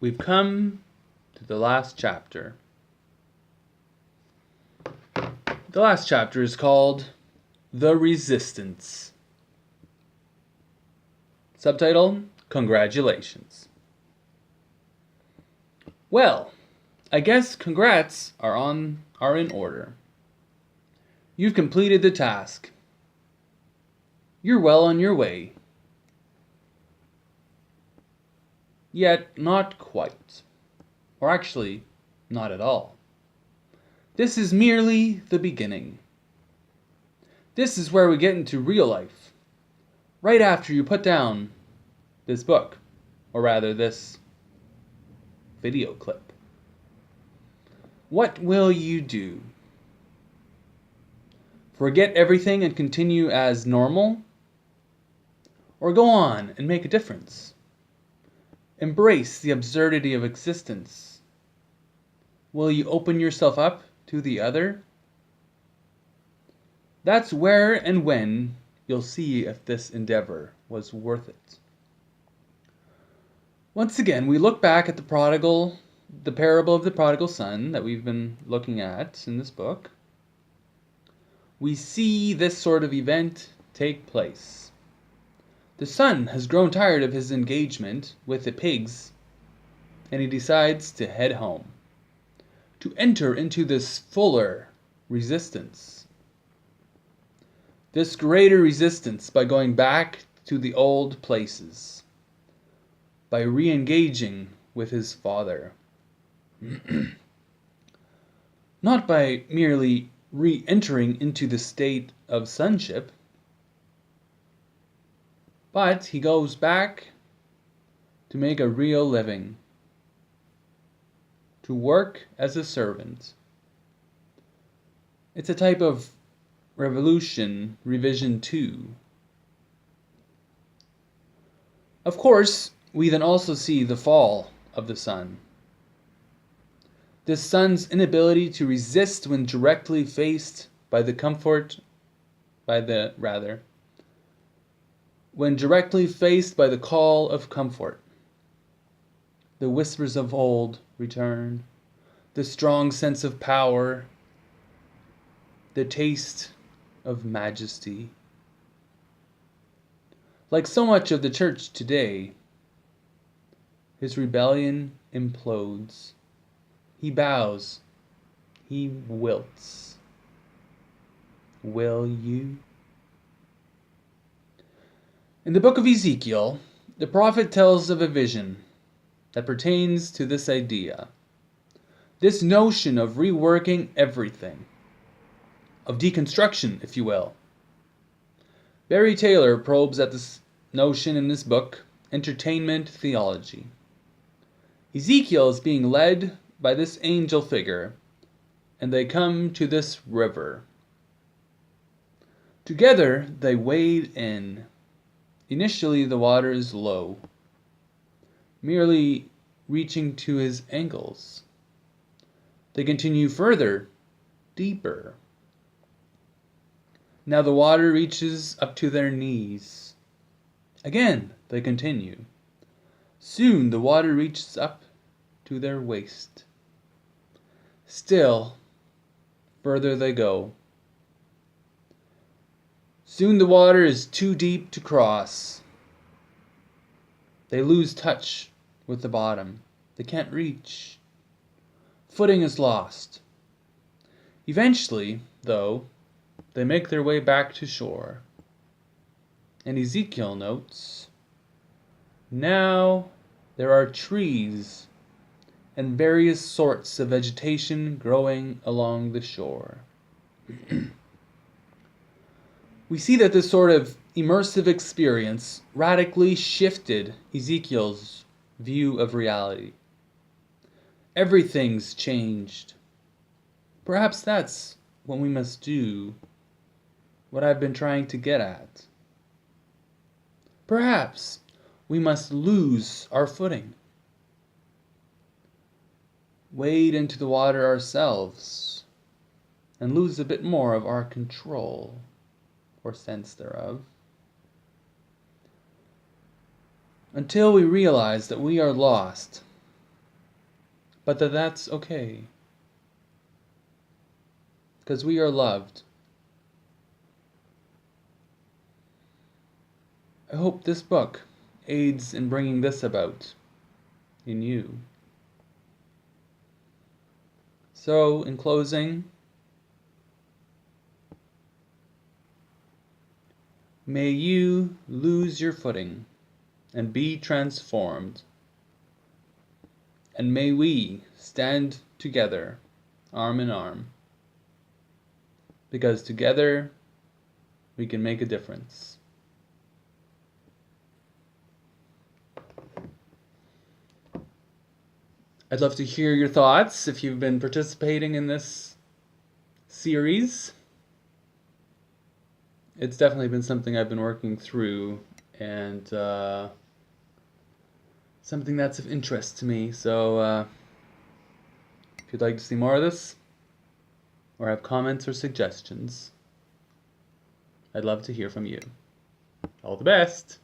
We've come to the last chapter. The last chapter is called The Resistance. Subtitle: Congratulations. Well, I guess congrats are in order. You've completed the task. You're well on your way. Yet not quite. Or actually, not at all. This is merely the beginning. This is where we get into real life. Right after you put down this book, or rather this video clip. What will you do? Forget everything and continue as normal? Or go on and make a difference? Embrace the absurdity of existence? Will you open yourself up to the other? That's where and when you'll see if this endeavor was worth it. Once again, we look back at the parable of the prodigal son that we've been looking at in this book. We see this sort of event take place. The son has grown tired of his engagement with the pigs, and he decides to head home, to enter into this fuller resistance. This greater resistance by going back to the old places, by re-engaging with his father. Not by merely re-entering into the state of sonship, but he goes back to make a real living, to work as a servant. It's a type of revolution, revision 2. Of course, we then also see the fall of the son. This son's inability to resist when directly faced by the call of comfort. The whispers of old return, the strong sense of power, the taste of majesty. Like so much of the church today, his rebellion implodes. He bows. He wilts. Will you? In the book of Ezekiel, the prophet tells of a vision that pertains to this idea, this notion of reworking everything, of deconstruction, if you will. Barry Taylor probes at this notion in his book, Entertainment Theology. Ezekiel is being led by this angel figure, and they come to this river. Together they wade in. Initially the water is low, merely reaching to his ankles. They continue further, deeper. Now the water reaches up to their knees. Again they continue. Soon the water reaches up to their waist. Still, further they go. Soon the water is too deep to cross. They lose touch with the bottom. They can't reach. Footing is lost. Eventually, though, they make their way back to shore. And Ezekiel notes, now there are trees and various sorts of vegetation growing along the shore. We see that this sort of immersive experience radically shifted Ezekiel's view of reality. Everything's changed. Perhaps that's what we must do, what I've been trying to get at. Perhaps we must lose our footing, wade into the water ourselves, and lose a bit more of our control, or sense thereof, until we realize that we are lost but that's okay. Because we are loved. I hope this book aids in bringing this about in you. So, in closing, may you lose your footing and be transformed. And may we stand together, arm in arm, because together we can make a difference. I'd love to hear your thoughts if you've been participating in this series. It's definitely been something I've been working through, and something that's of interest to me. So if you'd like to see more of this, or have comments or suggestions, I'd love to hear from you. All the best!